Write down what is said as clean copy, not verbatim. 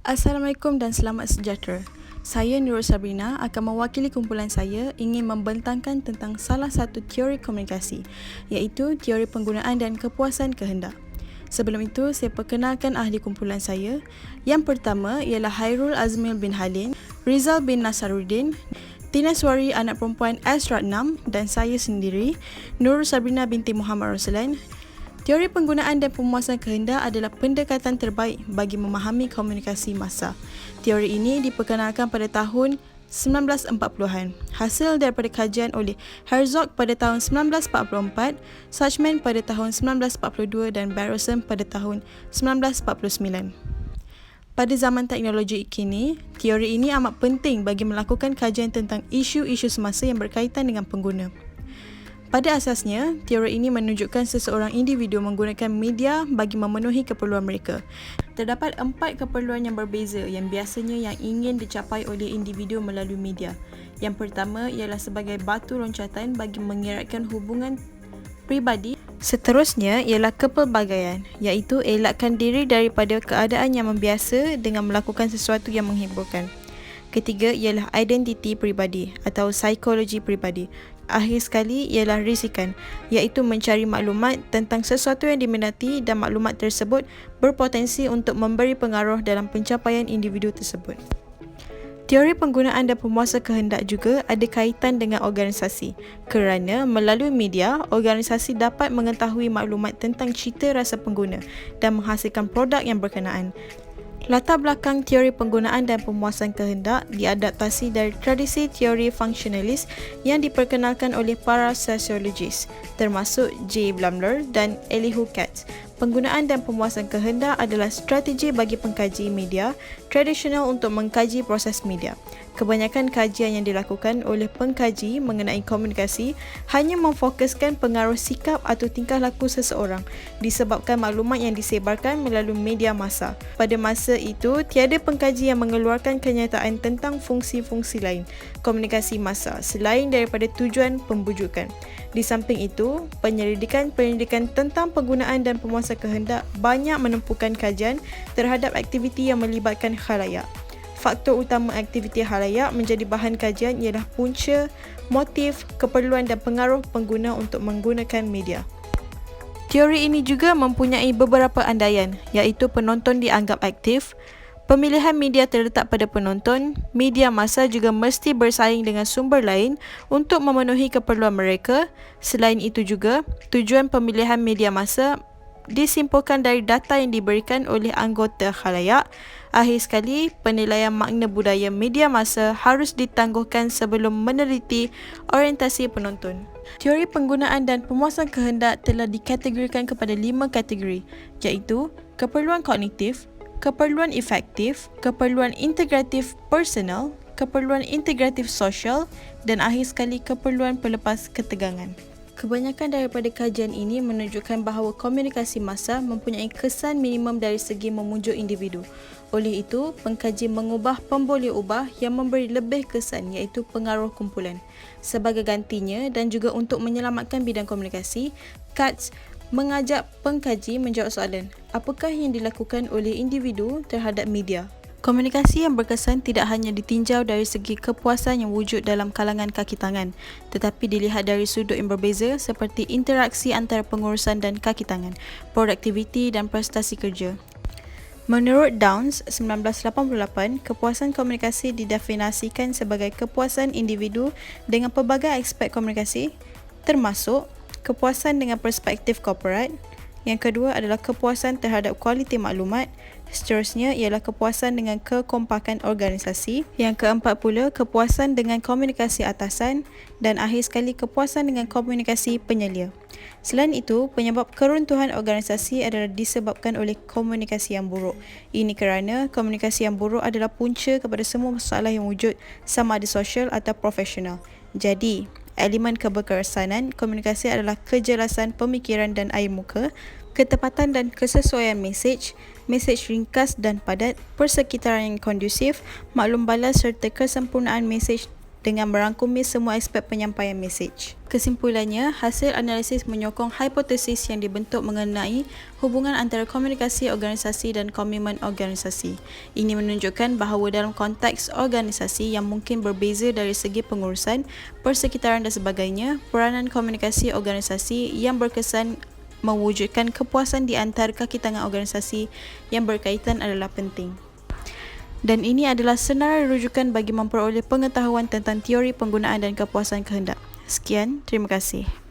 Assalamualaikum dan selamat sejahtera. Saya Nurul Sabrina akan mewakili kumpulan saya ingin membentangkan tentang salah satu teori komunikasi, iaitu teori penggunaan dan kepuasan kehendak. Sebelum itu, saya perkenalkan ahli kumpulan saya. Yang pertama ialah Hairul Azmil bin Halin, Rizal bin Nasaruddin, Tina Suari anak perempuan S. Ratnam dan saya sendiri, Nurul Sabrina binti Muhammad Roslan. Teori penggunaan dan pemuasan kehendak adalah pendekatan terbaik bagi memahami komunikasi massa. Teori ini diperkenalkan pada tahun 1940-an. Hasil daripada kajian oleh Herzog pada tahun 1944, Suchman pada tahun 1942 dan Barroson pada tahun 1949. Pada zaman teknologi kini, teori ini amat penting bagi melakukan kajian tentang isu-isu semasa yang berkaitan dengan pengguna. Pada asasnya, teori ini menunjukkan seseorang individu menggunakan media bagi memenuhi keperluan mereka. Terdapat 4 keperluan yang berbeza yang biasanya yang ingin dicapai oleh individu melalui media. Yang pertama ialah sebagai batu loncatan bagi mengeratkan hubungan pribadi. Seterusnya ialah kepelbagaian, iaitu elakkan diri daripada keadaan yang membiasa dengan melakukan sesuatu yang menghiburkan. Ketiga ialah identiti pribadi atau psikologi pribadi. Akhir sekali ialah risikan, iaitu mencari maklumat tentang sesuatu yang diminati dan maklumat tersebut berpotensi untuk memberi pengaruh dalam pencapaian individu tersebut. Teori penggunaan dan pemuasan kehendak juga ada kaitan dengan organisasi, kerana melalui media, organisasi dapat mengetahui maklumat tentang cita rasa pengguna dan menghasilkan produk yang berkenaan. Latar belakang teori penggunaan dan pemuasan kehendak diadaptasi dari tradisi teori fungsionalis yang diperkenalkan oleh para sosiologis, termasuk J. Blumler dan Elihu Katz. Penggunaan dan pemuasan kehendak adalah strategi bagi pengkaji media tradisional untuk mengkaji proses media. Kebanyakan kajian yang dilakukan oleh pengkaji mengenai komunikasi hanya memfokuskan pengaruh sikap atau tingkah laku seseorang disebabkan maklumat yang disebarkan melalui media massa. Pada masa itu, tiada pengkaji yang mengeluarkan kenyataan tentang fungsi-fungsi lain komunikasi massa selain daripada tujuan pembujukan. Di samping itu, penyelidikan tentang penggunaan dan pemuasan kehendak banyak menumpukan kajian terhadap aktiviti yang melibatkan khalayak. Faktor utama aktiviti khalayak menjadi bahan kajian ialah punca, motif, keperluan dan pengaruh pengguna untuk menggunakan media. Teori ini juga mempunyai beberapa andaian, iaitu penonton dianggap aktif, pemilihan media terletak pada penonton, media massa juga mesti bersaing dengan sumber lain untuk memenuhi keperluan mereka. Selain itu juga, tujuan pemilihan media massa disimpulkan dari data yang diberikan oleh anggota khalayak. Akhir sekali, penilaian makna budaya media massa harus ditangguhkan sebelum meneliti orientasi penonton. Teori penggunaan dan pemuasan kehendak telah dikategorikan kepada 5 kategori, iaitu keperluan kognitif, keperluan efektif, keperluan integratif personal, keperluan integratif sosial dan akhir sekali keperluan pelepas ketegangan. Kebanyakan daripada kajian ini menunjukkan bahawa komunikasi massa mempunyai kesan minimum dari segi memujuk individu. Oleh itu, pengkaji mengubah pemboleh ubah yang memberi lebih kesan iaitu pengaruh kumpulan. Sebagai gantinya dan juga untuk menyelamatkan bidang komunikasi, Katz mengajak pengkaji menjawab soalan, apakah yang dilakukan oleh individu terhadap media? Komunikasi yang berkesan tidak hanya ditinjau dari segi kepuasan yang wujud dalam kalangan kaki tangan, tetapi dilihat dari sudut yang berbeza seperti interaksi antara pengurusan dan kaki tangan, produktiviti dan prestasi kerja. Menurut Downs 1988, kepuasan komunikasi didefinisikan sebagai kepuasan individu dengan pelbagai aspek komunikasi, termasuk kepuasan dengan perspektif korporat. Yang kedua adalah kepuasan terhadap kualiti maklumat. Seterusnya ialah kepuasan dengan kekompakan organisasi. Yang keempat pula, kepuasan dengan komunikasi atasan. Dan akhir sekali, kepuasan dengan komunikasi penyelia. Selain itu, penyebab keruntuhan organisasi adalah disebabkan oleh komunikasi yang buruk. Ini kerana komunikasi yang buruk adalah punca kepada semua masalah yang wujud, sama ada sosial atau profesional. Jadi, elemen keberkesanan komunikasi adalah kejelasan pemikiran dan air muka, ketepatan dan kesesuaian mesej ringkas dan padat, persekitaran yang kondusif, maklum balas serta kesempurnaan mesej dengan merangkumi semua aspek penyampaian mesej. Kesimpulannya, hasil analisis menyokong hipotesis yang dibentuk mengenai hubungan antara komunikasi organisasi dan komitmen organisasi. Ini menunjukkan bahawa dalam konteks organisasi yang mungkin berbeza dari segi pengurusan, persekitaran dan sebagainya, peranan komunikasi organisasi yang berkesan mewujudkan kepuasan di antara kaki tangan organisasi yang berkaitan adalah penting. Dan ini adalah senarai rujukan bagi memperoleh pengetahuan tentang teori penggunaan dan kepuasan kehendak. Sekian, terima kasih.